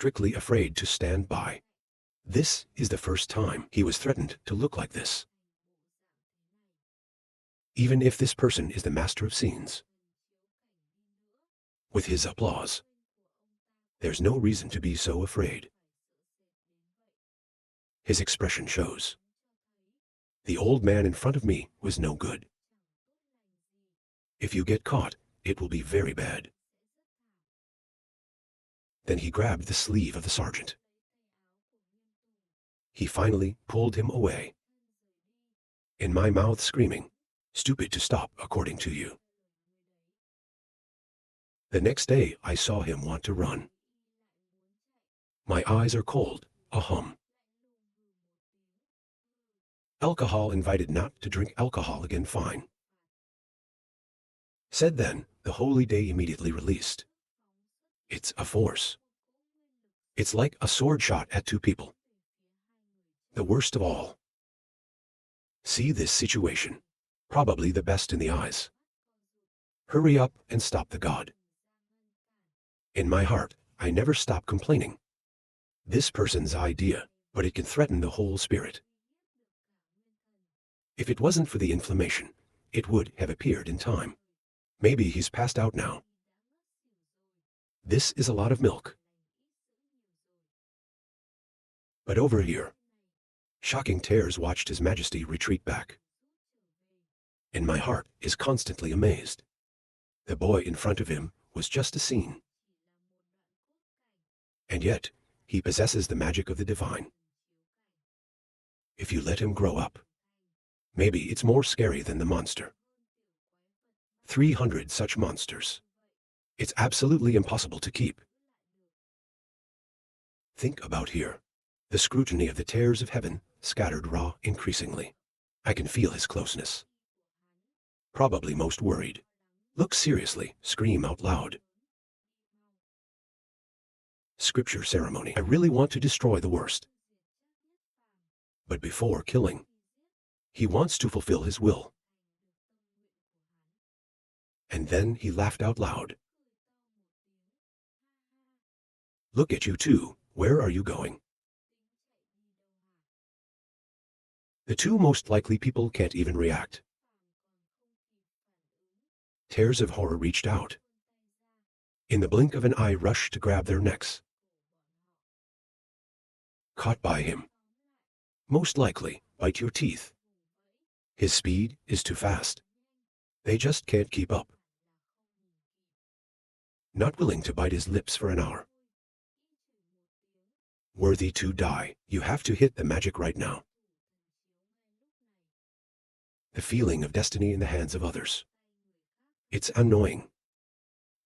strictly afraid to stand by. This is the first time he was threatened to look like this. Even if this person is the master of scenes, with his applause, there's no reason to be so afraid. His expression shows. The old man in front of me was no good. If you get caught, it will be very bad. Then he grabbed the sleeve of the sergeant. He finally pulled him away. In my mouth screaming, "Stupid to stop, according to you." The next day I saw him want to run. My eyes are cold, a hum. Alcohol invited not to drink alcohol again, fine. Said then, the holy day immediately released. It's a force. It's like a sword shot at two people. The worst of all. See this situation, probably the best in the eyes. Hurry up and stop the god. In my heart, I never stop complaining. This person's idea, but it can threaten the whole spirit. If it wasn't for the inflammation, it would have appeared in time. Maybe he's passed out now. This is a lot of milk. But over here, shocking tears watched His Majesty retreat back. And my heart is constantly amazed. The boy in front of him was just a scene. And yet, he possesses the magic of the divine. If you let him grow up, maybe it's more scary than the monster. 300 such monsters. It's absolutely impossible to keep. Think about here. The scrutiny of the tares of heaven scattered raw increasingly. I can feel his closeness. Probably most worried. Look seriously, scream out loud. Scripture ceremony. I really want to destroy the worst. But before killing, he wants to fulfill his will. And then he laughed out loud. Look at you two, where are you going? The two most likely people can't even react. Tears of horror reached out. In the blink of an eye rushed to grab their necks. Caught by him. Most likely, bite your teeth. His speed is too fast. They just can't keep up. Not willing to bite his lips for an hour. Worthy to die, you have to hit the magic right now. The feeling of destiny in the hands of others. It's annoying.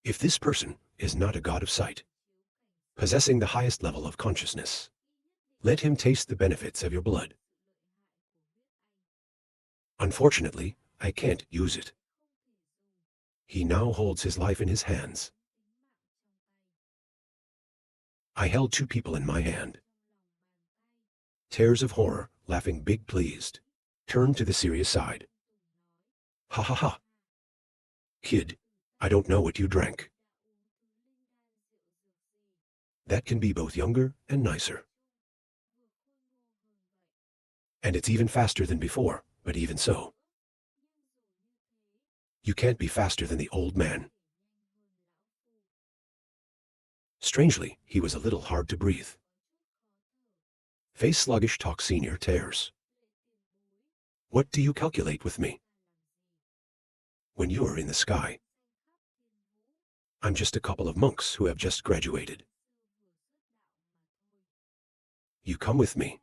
If this person is not a god of sight, possessing the highest level of consciousness, let him taste the benefits of your blood. Unfortunately, I can't use it. He now holds his life in his hands. I held two people in my hand. Tears of horror, laughing big pleased, turned to the serious side. Ha ha ha. Kid, I don't know what you drank. That can be both younger and nicer. And it's even faster than before, but even so. You can't be faster than the old man. Strangely, he was a little hard to breathe. Face sluggish, talk senior tears. What do you calculate with me? When you're in the sky. I'm just a couple of monks who have just graduated. You come with me.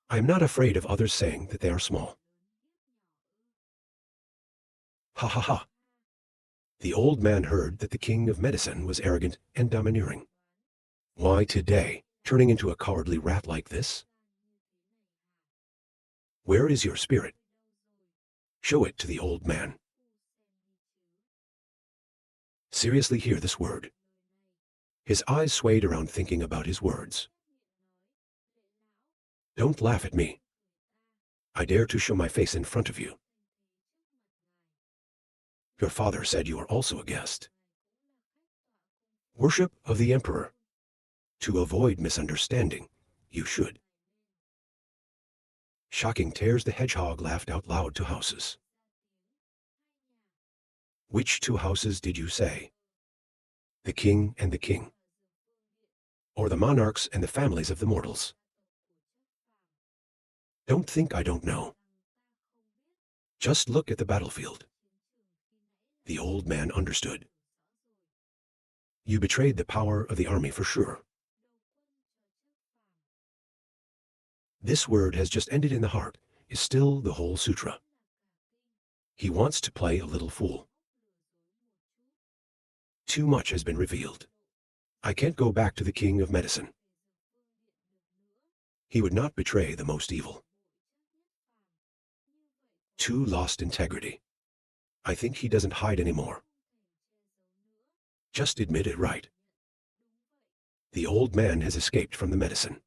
I am not afraid of others saying that they are small. Ha ha ha. The old man heard that the king of medicine was arrogant and domineering. Why today, turning into a cowardly rat like this? Where is your spirit? Show it to the old man. Seriously hear this word. His eyes swayed around thinking about his words. Don't laugh at me. I dare to show my face in front of you. Your father said you are also a guest. Worship of the emperor. To avoid misunderstanding, you should. Shocking Tears the Hedgehog laughed out loud to houses. Which two houses did you say? The king and the king? Or the monarchs and the families of the mortals? Don't think I don't know. Just look at the battlefield. The old man understood. You betrayed the power of the army for sure. This word has just ended in the heart, is still the whole sutra. He wants to play a little fool. Too much has been revealed. I can't go back to the king of medicine. He would not betray the most evil. Too lost integrity. I think he doesn't hide anymore. Just admit it right. The old man has escaped from the medicine.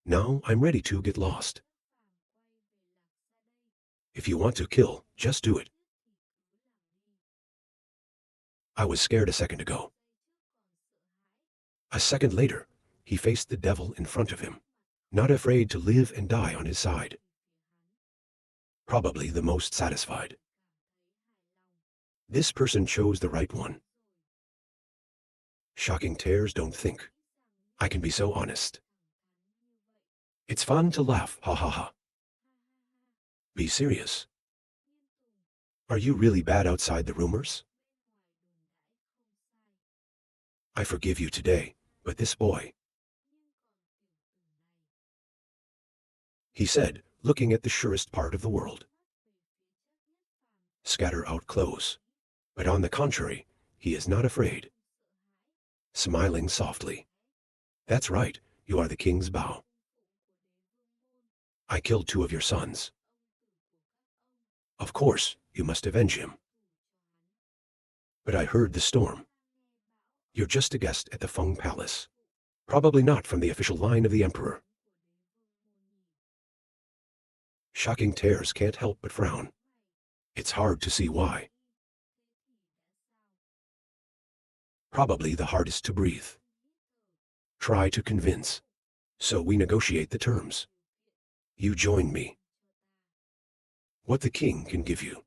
Now I'm ready to get lost. If you want to kill, just do it. I was scared a second ago. A second later, he faced the devil in front of him, not afraid to live and die on his side. Probably the most satisfied. This person chose the right one. Shocking Tears don't think. I can be so honest. It's fun to laugh, ha ha ha. Be serious. Are you really bad outside the rumors? I forgive you today, but this boy. He said, looking at the surest part of the world. Scatter out close. But on the contrary, he is not afraid. Smiling softly. That's right, you are the king's bow. I killed 2 of your sons. Of course, you must avenge him. But I heard the storm. You're just a guest at the Feng Palace. Probably not from the official line of the emperor. Shocking Tears can't help but frown. It's hard to see why. Probably the hardest to breathe. Try to convince. So we negotiate the terms. You join me. What the king can give you.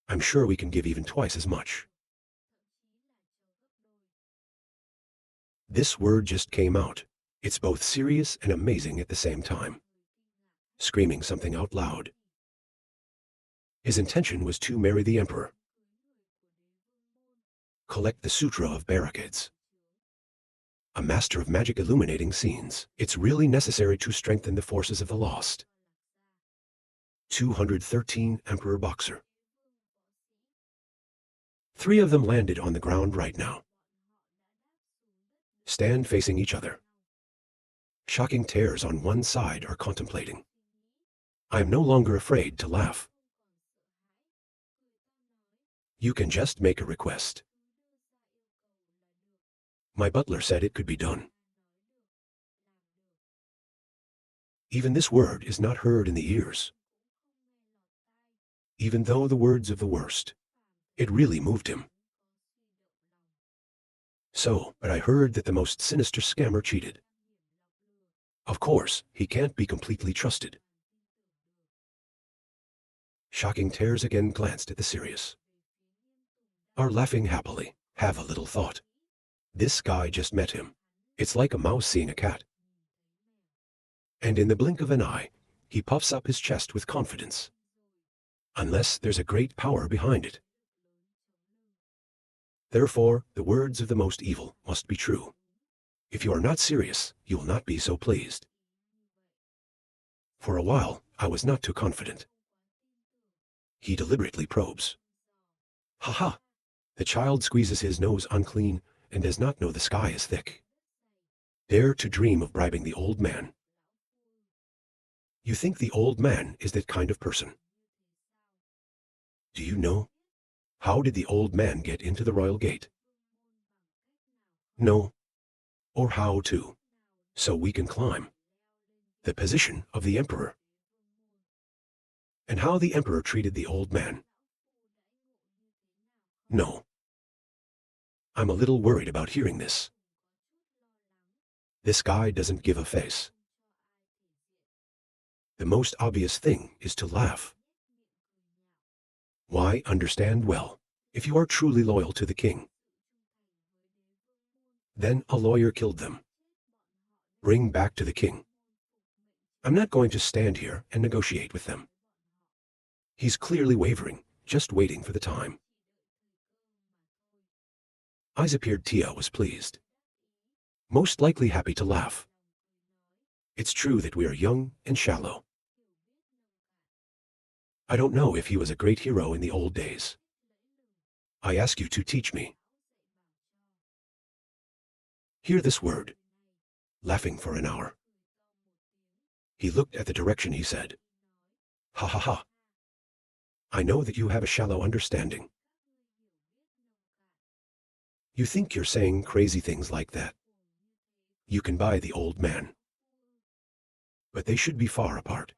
I'm sure we can give even twice as much. This word just came out. It's both serious and amazing at the same time. Screaming something out loud. His intention was to marry the emperor. Collect the Sutra of Barricades. A master of magic illuminating scenes. It's really necessary to strengthen the forces of the lost. 213 Emperor Boxer. 3 of them landed on the ground right now. Stand facing each other. Shocking Tears on one side are contemplating. I am no longer afraid to laugh. You can just make a request. My butler said it could be done. Even this word is not heard in the ears. Even though the words of the worst, it really moved him. So, but I heard that the most sinister scammer cheated. Of course, he can't be completely trusted. Shocking Tears again glanced at the serious. Are laughing happily. Have a little thought. This guy just met him. It's like a mouse seeing a cat. And in the blink of an eye, he puffs up his chest with confidence. Unless there's a great power behind it. Therefore, the words of the most evil must be true. If you are not serious, you will not be so pleased. For a while, I was not too confident. He deliberately probes. Ha ha! The child squeezes his nose unclean and does not know the sky is thick. Dare to dream of bribing the old man. You think the old man is that kind of person. Do you know? How did the old man get into the royal gate? No. Or how to. So we can climb. The position of the emperor. And how the emperor treated the old man. No. I'm a little worried about hearing this. This guy doesn't give a face. The most obvious thing is to laugh. Why, understand well, if you are truly loyal to the king. Then a lawyer killed them. Bring back to the king. I'm not going to stand here and negotiate with them. He's clearly wavering, just waiting for the time. Eyes appeared. Tia was pleased. Most likely happy to laugh. It's true that we are young and shallow. I don't know if he was a great hero in the old days. I ask you to teach me. Hear this word. Laughing for an hour. He looked at the direction. He said, "Ha ha ha. I know that you have a shallow understanding. You think you're saying crazy things like that. You can buy the old man. But they should be far apart.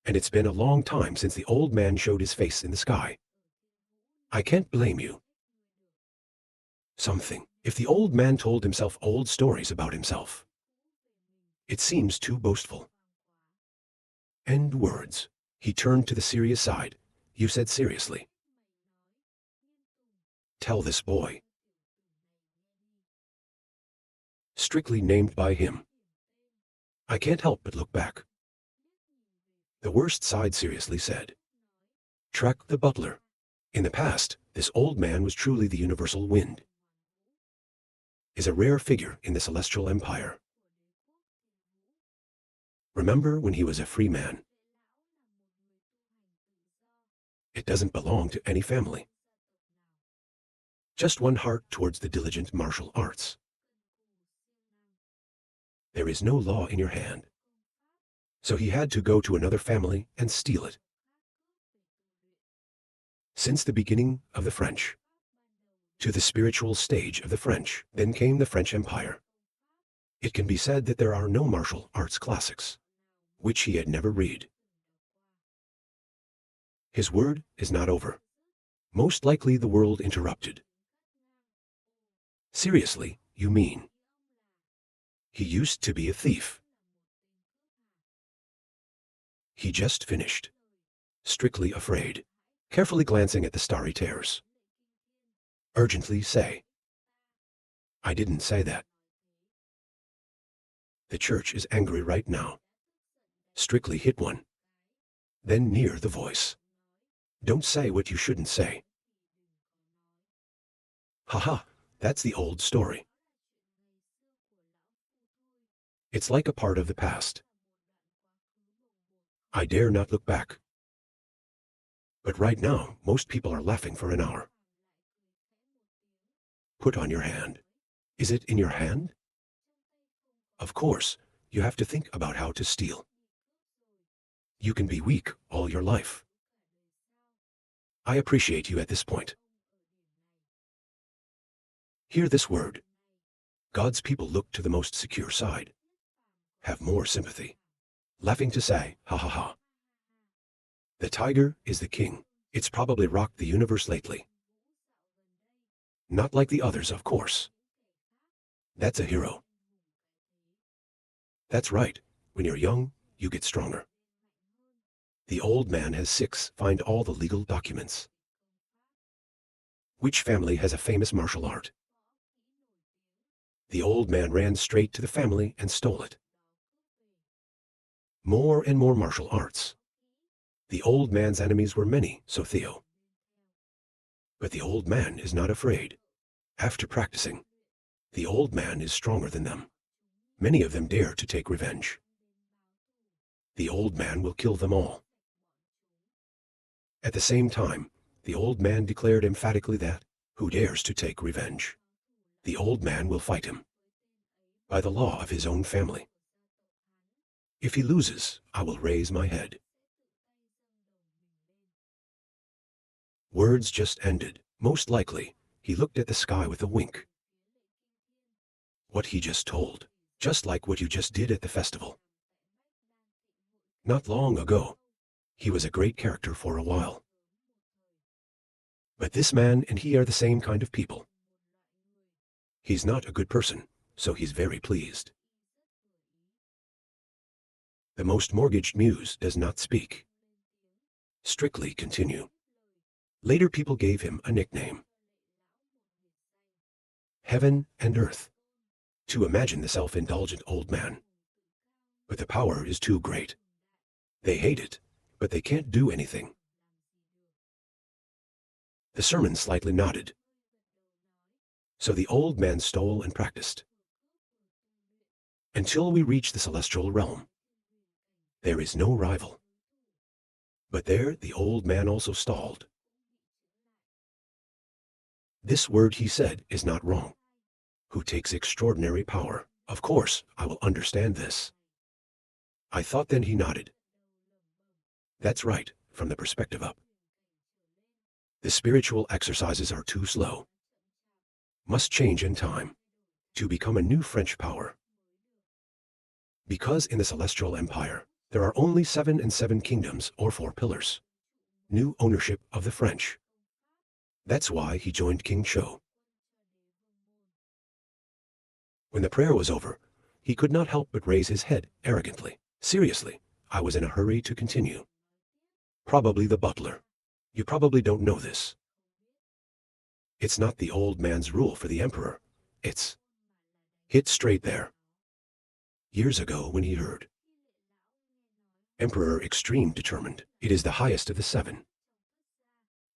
And it's been a long time since the old man showed his face in the sky. I can't blame you. Something. If the old man told himself old stories about himself, it seems too boastful. End words." He turned to the serious side. "You said seriously. Tell this boy." Strictly named by him. I can't help but look back. The worst side seriously said. Track the butler. In the past, this old man was truly the universal wind. Is a rare figure in the celestial empire. Remember when he was a free man? It doesn't belong to any family. Just one heart towards the diligent martial arts. There is no law in your hand. So he had to go to another family and steal it. Since the beginning of the French, to the spiritual stage of the French, then came the French Empire. It can be said that there are no martial arts classics, which he had never read. His word is not over. Most likely the world interrupted. Seriously, you mean? He used to be a thief. He just finished. Strictly afraid. Carefully glancing at the starry tears. Urgently say. I didn't say that. The church is angry right now. Strictly hit one. Then near the voice. Don't say what you shouldn't say. Haha, that's the old story. It's like a part of the past. I dare not look back. But right now, most people are laughing for an hour. Put on your hand. Is it in your hand? Of course, you have to think about how to steal. You can be weak all your life. I appreciate you at this point. Hear this word. God's people look to the most secure side. Have more sympathy. Laughing to say, ha ha ha. The tiger is the king. It's probably rocked the universe lately. Not like the others, of course. That's a hero. That's right. When you're young, you get stronger. The old man has 6. Find all the legal documents. Which family has a famous martial art? The old man ran straight to the family and stole it. More and more martial arts. The old man's enemies were many, so Theo. But the old man is not afraid. After practicing, the old man is stronger than them. Many of them dare to take revenge. The old man will kill them all. At the same time, the old man declared emphatically that, who dares to take revenge, the old man will fight him. By the law of his own family. If he loses, I will raise my head. Words just ended. Most likely, he looked at the sky with a wink. What he just told, just like what you just did at the festival. Not long ago, he was a great character for a while. But this man and he are the same kind of people. He's not a good person, so he's very pleased. The most mortgaged muse does not speak. Strictly continue. Later people gave him a nickname. Heaven and Earth. To imagine the self-indulgent old man. But the power is too great. They hate it, but they can't do anything. The sermon slightly nodded. So the old man stole and practiced. Until we reach the celestial realm. There is no rival. But there the old man also stalled. This word he said is not wrong. Who takes extraordinary power. Of course, I will understand this. I thought then he nodded. That's right, from the perspective up. The spiritual exercises are too slow. Must change in time. To become a new French power. Because in the celestial empire, there are only 7 and 7 kingdoms or 4 pillars. New ownership of the French. That's why he joined King Cho. When the prayer was over, he could not help but raise his head arrogantly. Seriously, I was in a hurry to continue. Probably the butler. You probably don't know this. It's not the old man's rule for the emperor. It's hit straight there. Years ago when he heard. Emperor Extreme determined, it is the highest of the 7.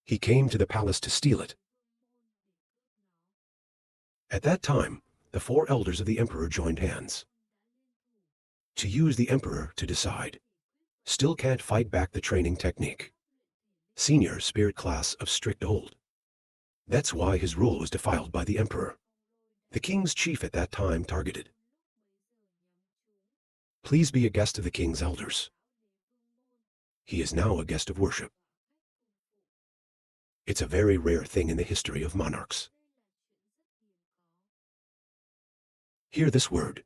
He came to the palace to steal it. At that time, the 4 elders of the emperor joined hands. To use the emperor to decide. Still can't fight back the training technique. Senior spirit class of strict old. That's why his rule was defiled by the emperor. The king's chief at that time targeted. Please be a guest of the king's elders. He is now a guest of worship. It's a very rare thing in the history of monarchs. Hear this word.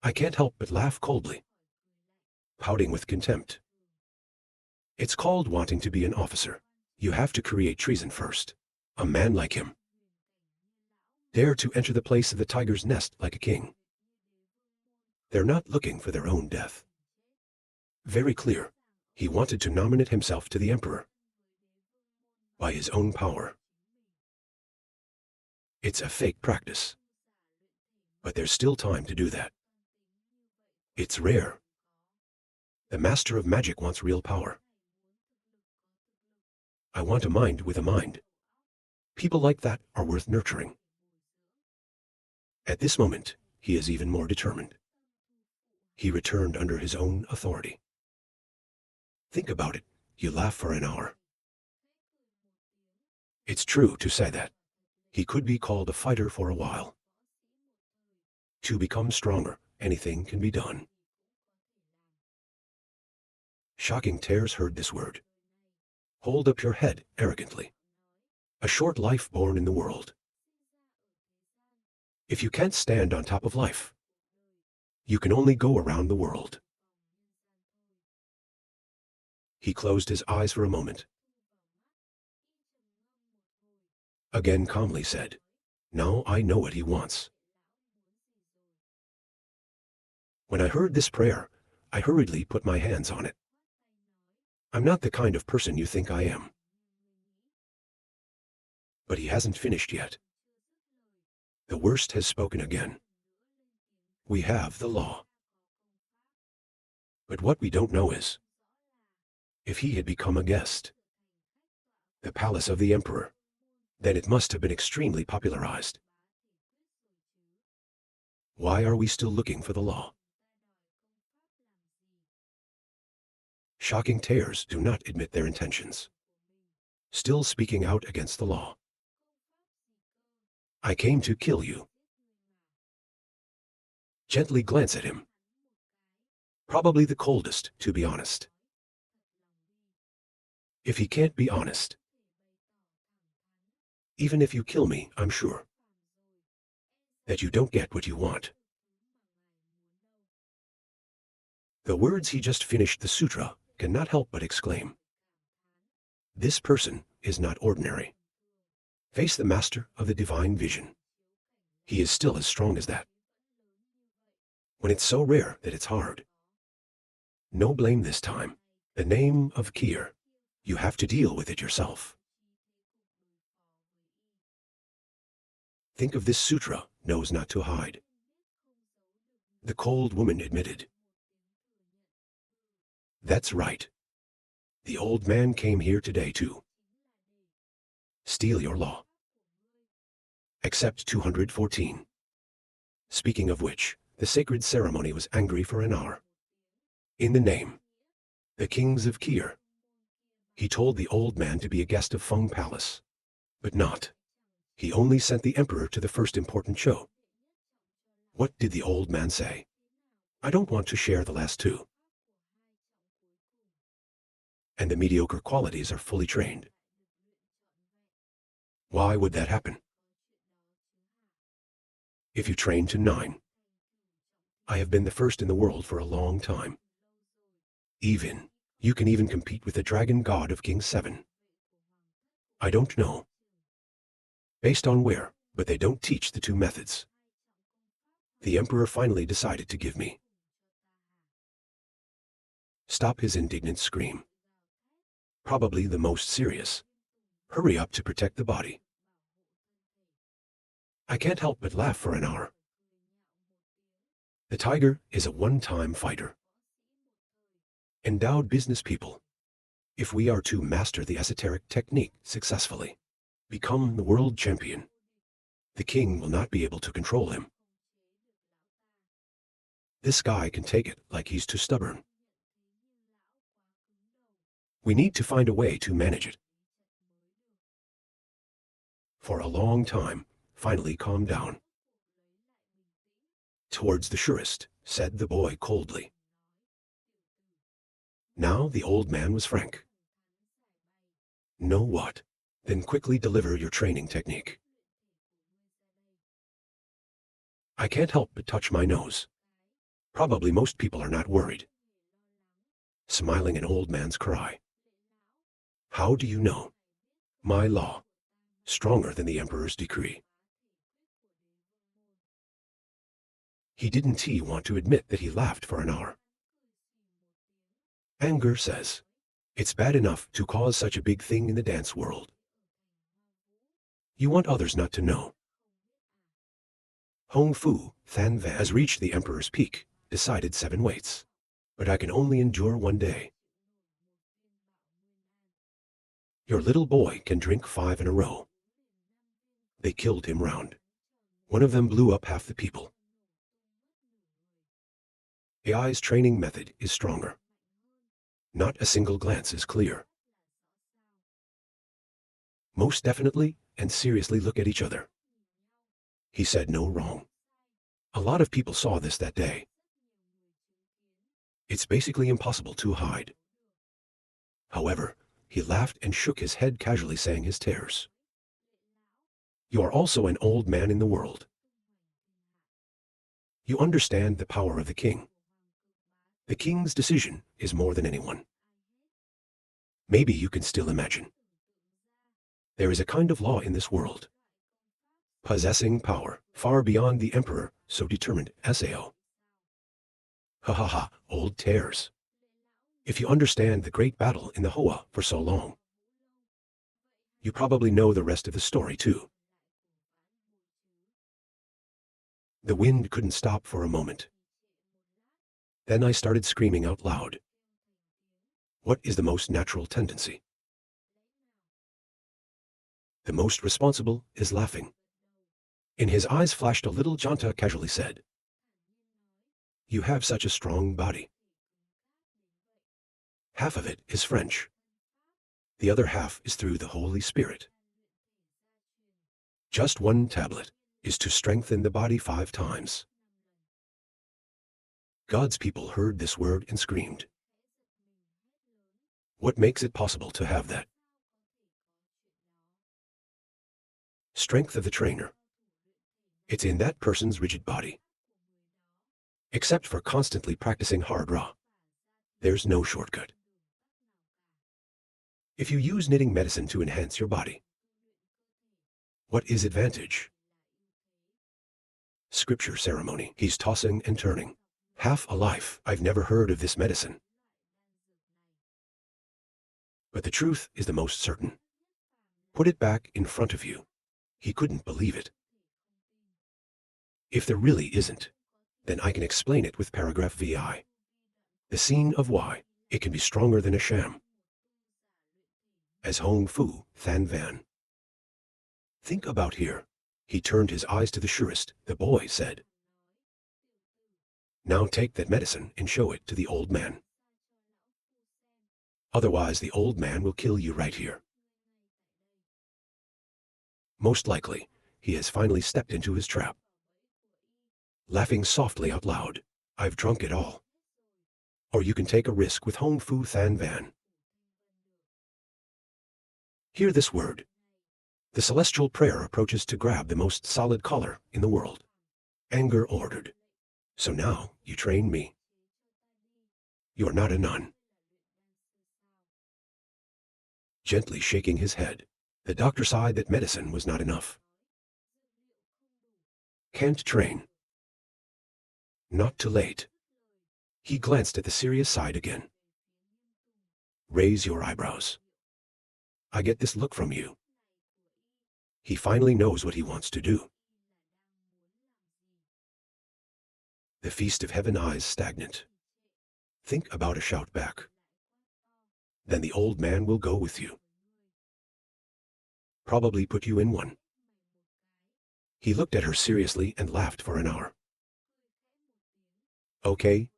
I can't help but laugh coldly. Pouting with contempt. It's called wanting to be an officer. You have to create treason first. A man like him. Dare to enter the place of the tiger's nest like a king. They're not looking for their own death. Very clear. He wanted to nominate himself to the emperor. By his own power. It's a fake practice. But there's still time to do that. It's rare. The master of magic wants real power. I want a mind with a mind. People like that are worth nurturing. At this moment, he is even more determined. He returned under his own authority. Think about it, you laugh for an hour. It's true to say that. He could be called a fighter for a while. To become stronger, anything can be done. Shocking Tears heard this word. Hold up your head arrogantly. A short life born in the world. If you can't stand on top of life, you can only go around the world. He closed his eyes for a moment. Again calmly said, now I know what he wants. When I heard this prayer, I hurriedly put my hands on it. I'm not the kind of person you think I am. But he hasn't finished yet. The worst has spoken again. We have the law. But what we don't know is, if he had become a guest, the palace of the emperor, then it must have been extremely popularized. Why are we still looking for the law? Shocking Tears do not admit their intentions. Still speaking out against the law. I came to kill you. Gently glance at him. Probably the coldest, to be honest. If he can't be honest. Even if you kill me, I'm sure that you don't get what you want. The words he just finished the sutra cannot help but exclaim. This person is not ordinary. Face the master of the divine vision. He is still as strong as that. When it's so rare that it's hard. No blame this time. The name of Kier. You have to deal with it yourself. Think of this sutra, knows not to hide. The cold woman admitted. That's right. The old man came here today to steal your law. Except 214. Speaking of which, the sacred ceremony was angry for an hour. In the name, the kings of Kier. He told the old man to be a guest of Feng Palace, but not. He only sent the emperor to the first important show. What did the old man say? I don't want to share the last two. And the mediocre qualities are fully trained. Why would that happen? If you train to 9. I have been the first in the world for a long time. You can even compete with the dragon god of King 7. I don't know. Based on where, but they don't teach the two methods. The emperor finally decided to give me. Stop his indignant scream. Probably the most serious. Hurry up to protect the body. I can't help but laugh for an hour. The tiger is a one-time fighter. Endowed business people. If we are to master the esoteric technique successfully, become the world champion, the king will not be able to control him. This guy can take it like he's too stubborn. We need to find a way to manage it. For a long time, finally calmed down. Towards the surest, said the boy coldly. Now the old man was frank. Know what? Then quickly deliver your training technique. I can't help but touch my nose. Probably most people are not worried. Smiling an old man's cry. How do you know? My law, stronger than the emperor's decree. He didn't want to admit that he laughed for an hour. Anger says, it's bad enough to cause such a big thing in the dance world. You want others not to know. Hong Fu Than Van has reached the emperor's peak, decided 7 weights. But I can only endure 1 day. Your little boy can drink 5 in a row. They killed him round. One of them blew up half the people. AI's training method is stronger. Not a single glance is clear. Most definitely and seriously look at each other. He said no wrong. A lot of people saw this that day. It's basically impossible to hide. However, he laughed and shook his head casually, saying his tears. You are also an old man in the world. You understand the power of the king. The king's decision is more than anyone. Maybe you can still imagine. There is a kind of law in this world. Possessing power far beyond the emperor, so determined Sao. Ha ha ha, old tears. If you understand the great battle in the Hoa for so long, you probably know the rest of the story too. The wind couldn't stop for a moment. Then I started screaming out loud. What is the most natural tendency? The most responsible is laughing. In his eyes flashed a little janta, casually said, you have such a strong body. Half of it is French. The other half is through the Holy Spirit. Just 1 tablet is to strengthen the body 5 times. God's people heard this word and screamed. What makes it possible to have that? Strength of the trainer. It's in that person's rigid body. Except for constantly practicing hard raw. There's no shortcut. If you use knitting medicine to enhance your body, What is advantage? Scripture ceremony. He's tossing and turning. Half a life. I've never heard of this medicine. But the truth is the most certain. Put it back in front of you. He couldn't believe it. If there really isn't, then I can explain it with paragraph VI. The scene of why it can be stronger than a sham. As Hong Fu Than Van. Think about here. He turned his eyes to the surest. The boy said, "Now take that medicine and show it to the old man. Otherwise the old man will kill you right here." Most likely, he has finally stepped into his trap. Laughing softly out loud, "I've drunk it all. Or you can take a risk with Hong Fu Than Van." Hear this word. The celestial prayer approaches to grab the most solid collar in the world. Anger ordered. So now you train me. You're not a nun. Gently shaking his head, the doctor sighed that medicine was not enough. Can't train. Not too late. He glanced at the serious side again. Raise your eyebrows. I get this look from you. He finally knows what he wants to do. The feast of heaven eyes stagnant. Think about a shout back. Then the old man will go with you. Probably put you in one. He looked at her seriously and laughed for an hour. Okay.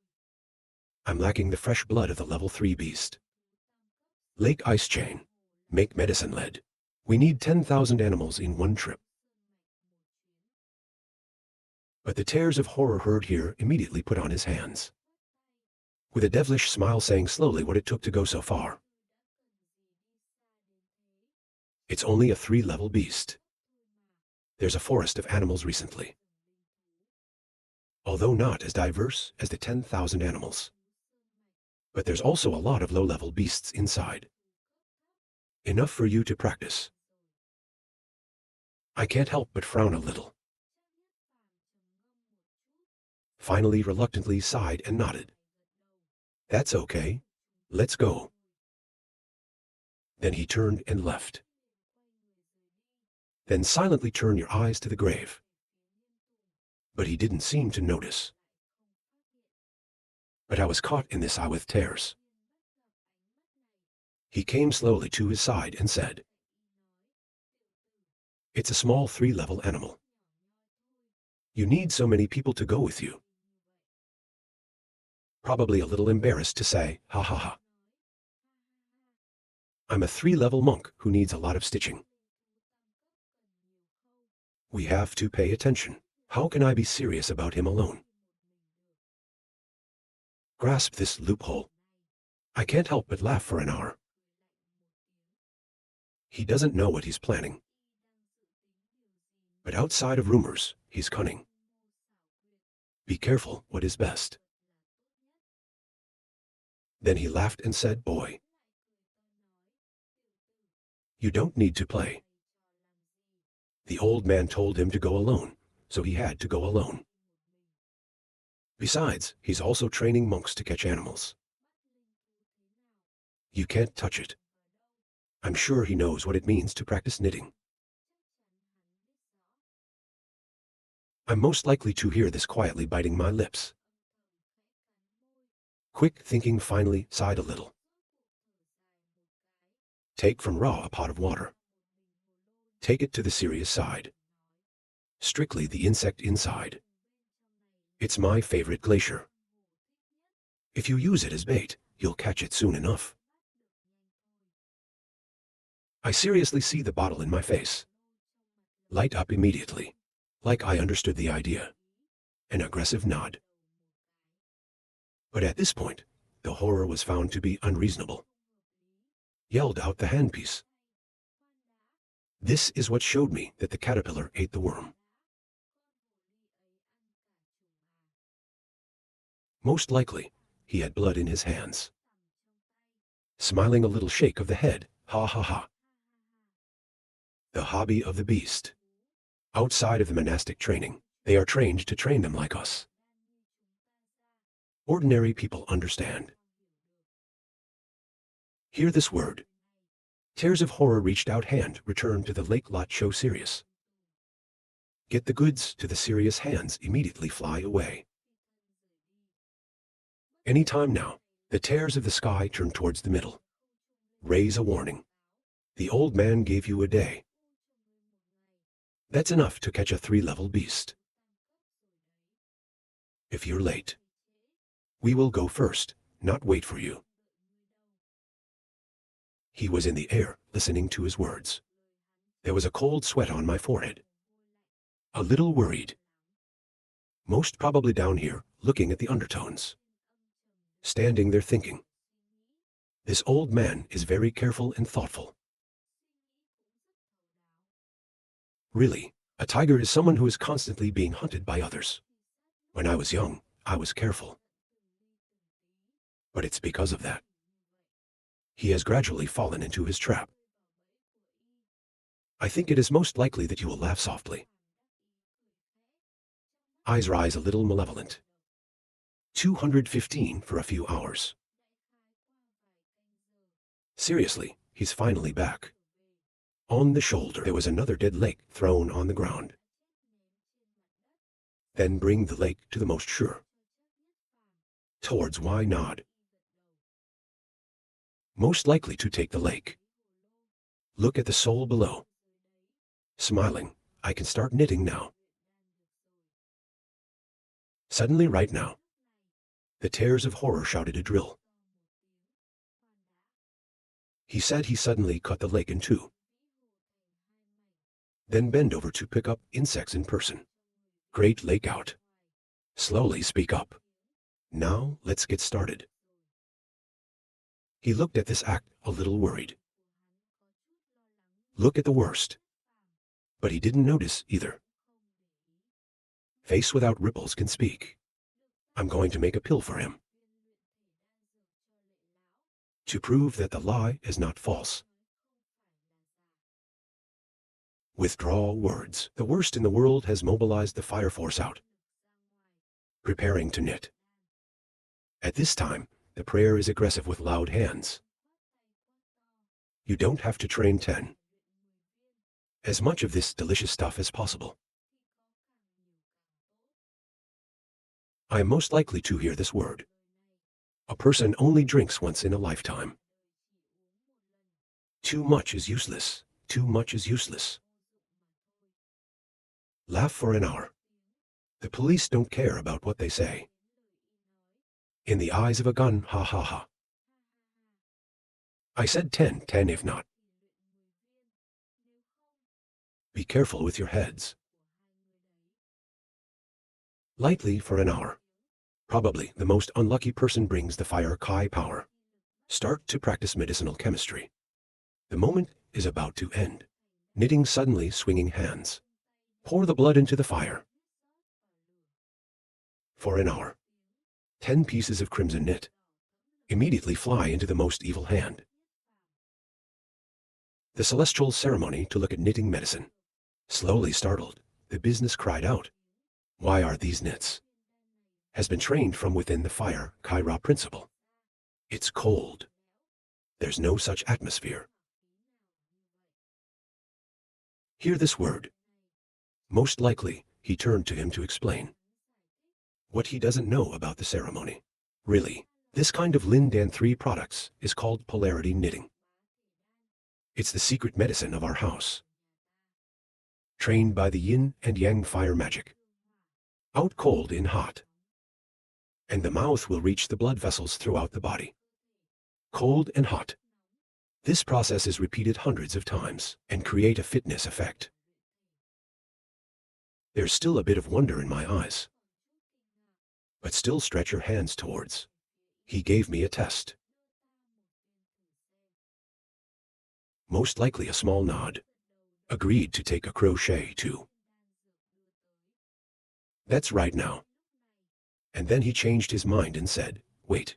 I'm lacking the fresh blood of the level 3 beast. Lake Ice Chain. Make medicine lead. We need 10,000 animals in one trip. But the tears of horror heard here immediately put on his hands. With a devilish smile saying slowly what it took to go so far. It's only a 3-level beast. There's a forest of animals recently. Although not as diverse as the 10,000 animals. But there's also a lot of low-level beasts inside. Enough for you to practice. I can't help but frown a little. Finally reluctantly sighed and nodded. That's okay. Let's go. Then he turned and left. Then silently turn your eyes to the grave. But he didn't seem to notice. But I was caught in this eye with tears. He came slowly to his side and said, "It's a small 3-level animal. You need so many people to go with you." Probably a little embarrassed to say, "Ha ha ha. I'm a 3-level monk who needs a lot of stitching. We have to pay attention. How can I be serious about him alone?" Grasp this loophole. I can't help but laugh for an hour. He doesn't know what he's planning. But outside of rumors, he's cunning. Be careful what is best. Then he laughed and said, "Boy, you don't need to play." The old man told him to go alone, so he had to go alone. Besides, he's also training monks to catch animals. You can't touch it. I'm sure he knows what it means to practice knitting. I'm most likely to hear this quietly biting my lips. Quick thinking finally sighed a little. Take from Ra a pot of water. Take it to the serious side. Strictly the insect inside. It's my favorite glacier. If you use it as bait, you'll catch it soon enough. I seriously see the bottle in my face. Light up immediately, like I understood the idea. An aggressive nod. But at this point, the horror was found to be unreasonable. Yelled out the handpiece. This is what showed me that the caterpillar ate the worm. Most likely, he had blood in his hands. Smiling a little shake of the head, ha ha ha. The hobby of the beast. Outside of the monastic training, they are trained to train them like us. Ordinary people understand. Hear this word. Tears of horror reached out hand returned to the lake lot show serious. Get the goods to the serious hands immediately fly away. Any time now, the tears of the sky turn towards the middle. Raise a warning. The old man gave you a day. That's enough to catch a 3-level beast. If you're late, we will go first, not wait for you. He was in the air, listening to his words. There was a cold sweat on my forehead. A little worried. Most probably down here, looking at the undertones. Standing there thinking. This old man is very careful and thoughtful. Really, a tiger is someone who is constantly being hunted by others. When I was young, I was careful. But it's because of that. He has gradually fallen into his trap. I think it is most likely that you will laugh softly. Eyes rise a little malevolent. 215 for a few hours. Seriously, he's finally back. On the shoulder there was another dead lake thrown on the ground. Then bring the lake to the most sure. Towards Y nod. Most likely to take the lake. Look at the soul below. Smiling, I can start knitting now. Suddenly right now, the tears of horror shouted a drill. He said he suddenly cut the lake in two. Then bend over to pick up insects in person. Great lake out. Slowly speak up. Now let's get started. He looked at this act a little worried. Look at the worst. But he didn't notice either. Face without ripples can speak. I'm going to make a pill for him. To prove that the lie is not false. Withdraw words. The worst in the world has mobilized the fire force out. Preparing to knit. At this time, the prayer is aggressive with loud hands. You don't have to train 10. As much of this delicious stuff as possible. I am most likely to hear this word. A person only drinks once in a lifetime. Too much is useless. Too much is useless. Laugh for an hour. The police don't care about what they say. In the eyes of a gun, ha ha ha. I said 10 if not. Be careful with your heads. Lightly for an hour. Probably the most unlucky person brings the fire Kai power. Start to practice medicinal chemistry. The moment is about to end. Knitting suddenly swinging hands. Pour the blood into the fire. For an hour. 10 pieces of crimson knit. Immediately fly into the most evil hand. The celestial ceremony to look at knitting medicine. Slowly startled, the business cried out. Why are these knits? Has been trained from within the fire Kaira principle. It's cold. There's no such atmosphere. Hear this word. Most likely, he turned to him to explain what he doesn't know about the ceremony. Really, this kind of Lin Dan 3 products is called polarity knitting. It's the secret medicine of our house. Trained by the yin and yang fire magic. Out cold in hot. And the mouth will reach the blood vessels throughout the body. Cold and hot. This process is repeated hundreds of times and create a fitness effect. There's still a bit of wonder in my eyes. But still stretch your hands towards. He gave me a test. Most likely a small nod. Agreed to take a crochet too. That's right now. And then he changed his mind and said, wait.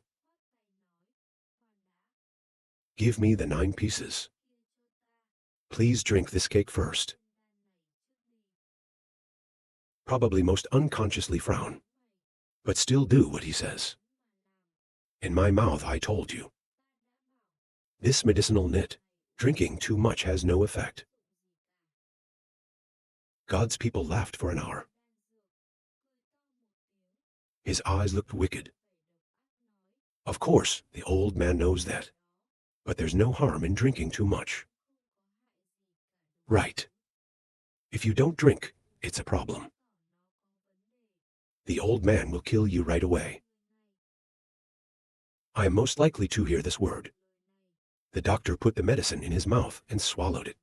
Give me the 9 pieces. Please drink this cake first. probably most unconsciously frown, but still do what he says. In my mouth I told you. This medicinal nit, drinking too much has no effect. God's people laughed for an hour. His eyes looked wicked. Of course, the old man knows that. But there's no harm in drinking too much. Right. If you don't drink, it's a problem. The old man will kill you right away. I am most likely to hear this word. The doctor put the medicine in his mouth and swallowed it.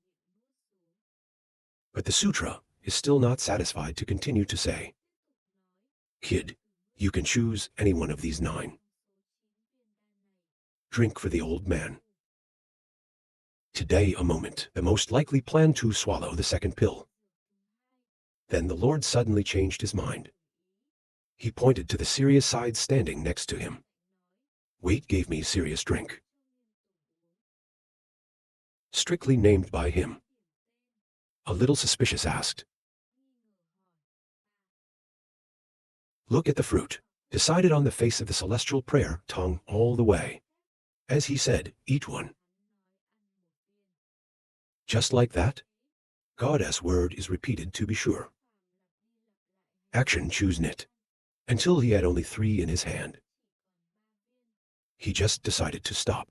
But the sutra is still not satisfied to continue to say, Kid, you can choose any one of these 9. Drink for the old man. Today a moment, the most likely planned to swallow the second pill. Then the Lord suddenly changed his mind. He pointed to the serious side standing next to him. Wait gave me serious drink. Strictly named by him. A little suspicious asked. Look at the fruit, decided on the face of the celestial prayer tongue all the way. As he said, eat one. Just like that? God's word is repeated to be sure. Action choose nit. Until he had only 3 in his hand. He just decided to stop.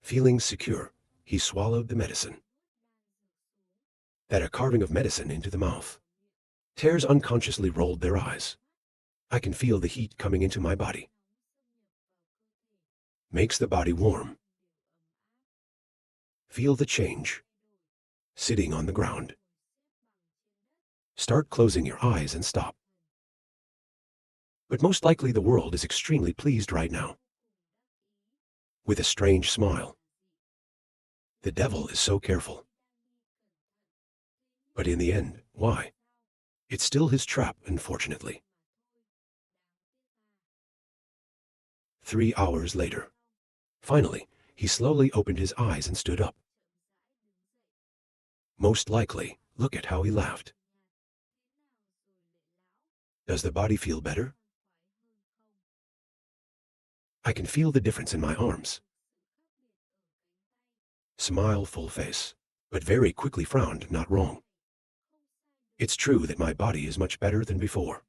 Feeling secure, he swallowed the medicine. That a carving of medicine into the mouth. Tears unconsciously rolled their eyes. I can feel the heat coming into my body. Makes the body warm. Feel the change. Sitting on the ground. Start closing your eyes and stop. But most likely the world is extremely pleased right now. With a strange smile. The devil is so careful. But in the end, why? It's still his trap, unfortunately. 3 hours later. Finally, he slowly opened his eyes and stood up. Most likely, look at how he laughed. Does the body feel better? I can feel the difference in my arms. Smile full face, but very quickly frowned, not wrong. It's true that my body is much better than before.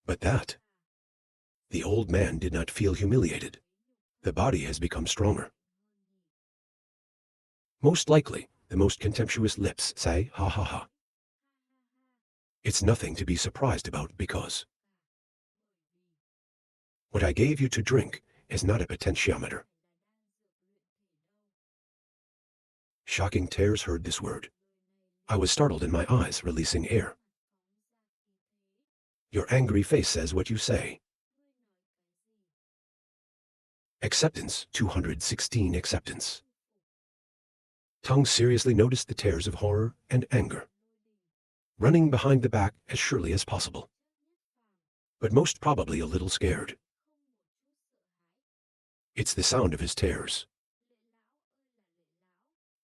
But that, the old man did not feel humiliated. The body has become stronger. Most likely, the most contemptuous lips say, ha ha ha. It's nothing to be surprised about because what I gave you to drink is not a potentiometer. Shocking tears heard this word. I was startled in my eyes, releasing air. Your angry face says what you say. Acceptance, 216 acceptance. Tongue seriously noticed the tears of horror and anger. Running behind the back as surely as possible. But most probably a little scared. It's the sound of his tears.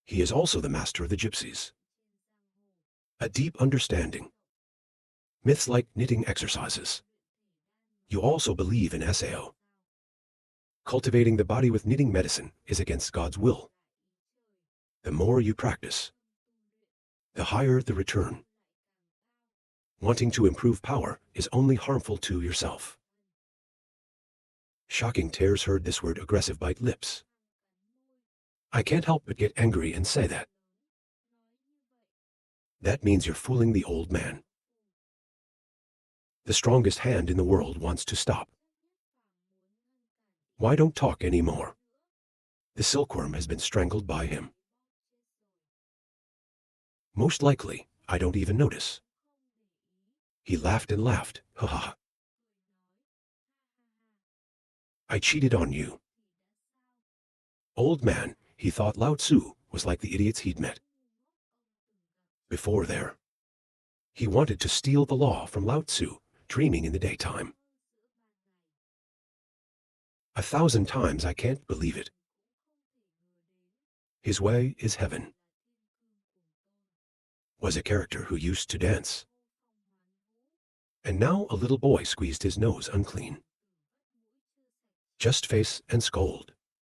He is also the master of the gypsies. A deep understanding. Myths like knitting exercises. You also believe in SAO. Cultivating the body with knitting medicine is against God's will. The more you practice, the higher the return. Wanting to improve power is only harmful to yourself. Shocking tears heard this word aggressive bite lips. I can't help but get angry and say that. That means you're fooling the old man. The strongest hand in the world wants to stop. Why don't talk anymore? The silkworm has been strangled by him. Most likely, I don't even notice. He laughed and laughed, ha ha ha. I cheated on you. Old man, he thought Lao Tzu was like the idiots he'd met. Before there. He wanted to steal the law from Lao Tzu, dreaming in the daytime. 1,000 times I can't believe it. His way is heaven. was a character who used to dance. And now a little boy squeezed his nose unclean. Just face and scold.